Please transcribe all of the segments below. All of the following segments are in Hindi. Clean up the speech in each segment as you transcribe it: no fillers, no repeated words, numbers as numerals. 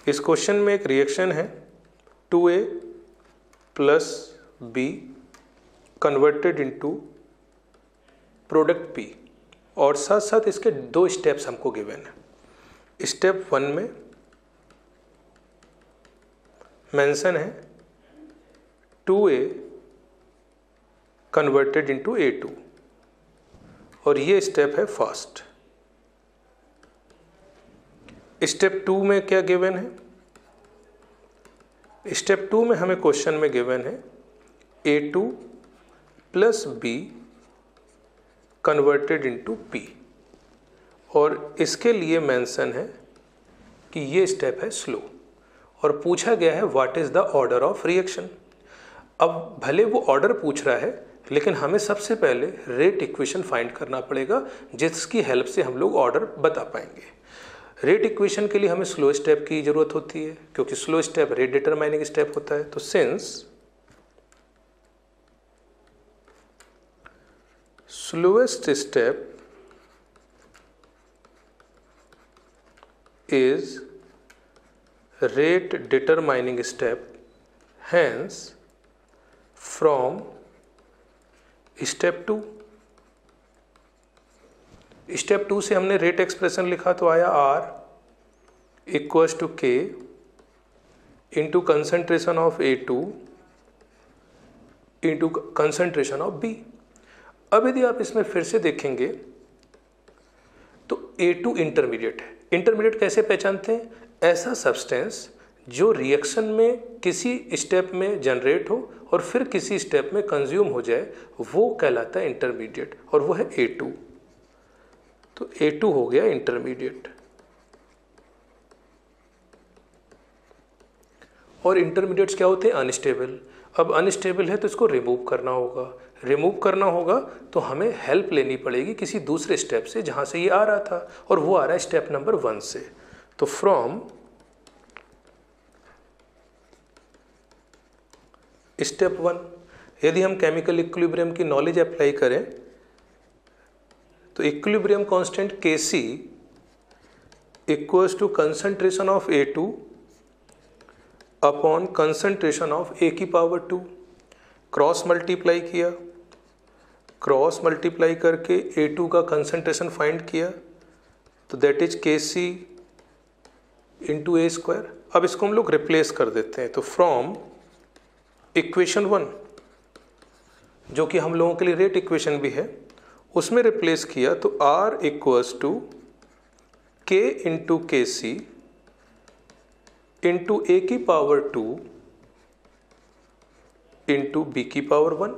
इस क्वेश्चन में एक रिएक्शन है 2A plus B converted into product P और साथ साथ इसके दो स्टेप्स हमको गिवन है। स्टेप 1 में मेंशन है 2A कन्वर्टेड इनटू A2 और ये स्टेप है फर्स्ट। स्टेप 2 में क्या गिवन है? स्टेप 2 में हमें क्वेश्चन में गिवन है A2 plus B converted into P और इसके लिए मेंशन है कि ये स्टेप है स्लो और पूछा गया है what is the order of reaction. अब भले वो ऑर्डर पूछ रहा है लेकिन हमें सबसे पहले रेट इक्वेशन फाइंड करना पड़ेगा जिसकी हेल्प से हम लोग ऑर्डर बता पाएंगे। रेट इक्वेशन के लिए हमें स्लो स्टेप की जरूरत होती है क्योंकि slow step rate determining step होता है। तो since slowest step is rate determining step, hence from step 2 से हमने रेट एक्सप्रेशन लिखा तो आया R equals to K into concentration of A2 into concentration of B। अब यदि आप इसमें फिर से देखेंगे तो A2 इंटरमीडिएट है। इंटरमीडिएट कैसे पहचानते हैं? ऐसा सब्सटेंस जो रिएक्शन में किसी स्टेप में जनरेट हो और फिर किसी स्टेप में कंज्यूम हो जाए वो कहलाता है इंटरमीडिएट और वो है A2। तो A2 हो गया इंटरमीडिएट। और इंटरमीडिएट्स क्या होते हैं? अनस्टेबल। अब अनस्टेबल है तो इसको रिमूव करना होगा। रिमूव करना होगा तो हमें हेल्प लेनी पड़ेगी किसी दूसरे स्टेप से जहां से ये आ रहा था और वो आ रहा है स्टेप नंबर 1 से। तो फ्रॉम स्टेप 1 यदि हम केमिकल इक्विलिब्रियम की नॉलेज अप्लाई करें तो equilibrium constant Kc equals to concentration of A2 upon concentration of A की पावर 2। क्रॉस मल्टीप्लाई किया, क्रॉस मल्टीप्लाई करके A2 का कंसंट्रेशन फाइंड किया तो that is Kc into A square. अब इसको हम लोग रिप्लेस कर देते हैं। तो फ्रॉम इक्वेशन 1 जो कि हम लोगों के लिए रेट इक्वेशन भी है उसमें रिप्लेस किया तो R equals to K into KC into A की पावर 2 इंटू B की पावर 1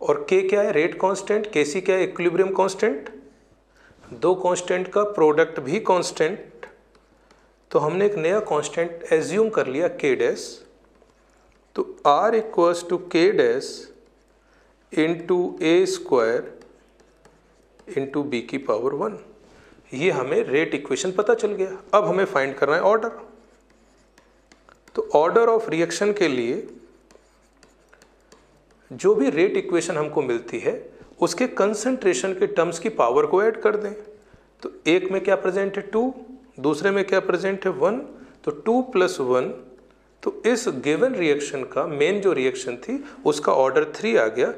और K क्या है? Rate constant. Kc क्या है? Equilibrium constant. दो कांस्टेंट का प्रोडक्ट भी कांस्टेंट तो हमने एक नया कांस्टेंट एज्यूम कर लिया K डैश। तो R equals to K dash into A square into B की पावर 1। ये हमें रेट इक्वेशन पता चल गया। अब हमें फाइंड करना है ऑर्डर। तो ऑर्डर ऑफ रिएक्शन के लिए जो भी रेट इक्वेशन हमको मिलती है उसके कंसंट्रेशन के टर्म्स की पावर को ऐड कर दें। तो एक में क्या प्रेजेंट है? 2, दूसरे में क्या प्रेजेंट है? 1। तो 2 प्लस 1 तो इस गिवन रिएक्शन का मेन जो रिएक्शन थी उसका ऑर्डर 3 आ गया।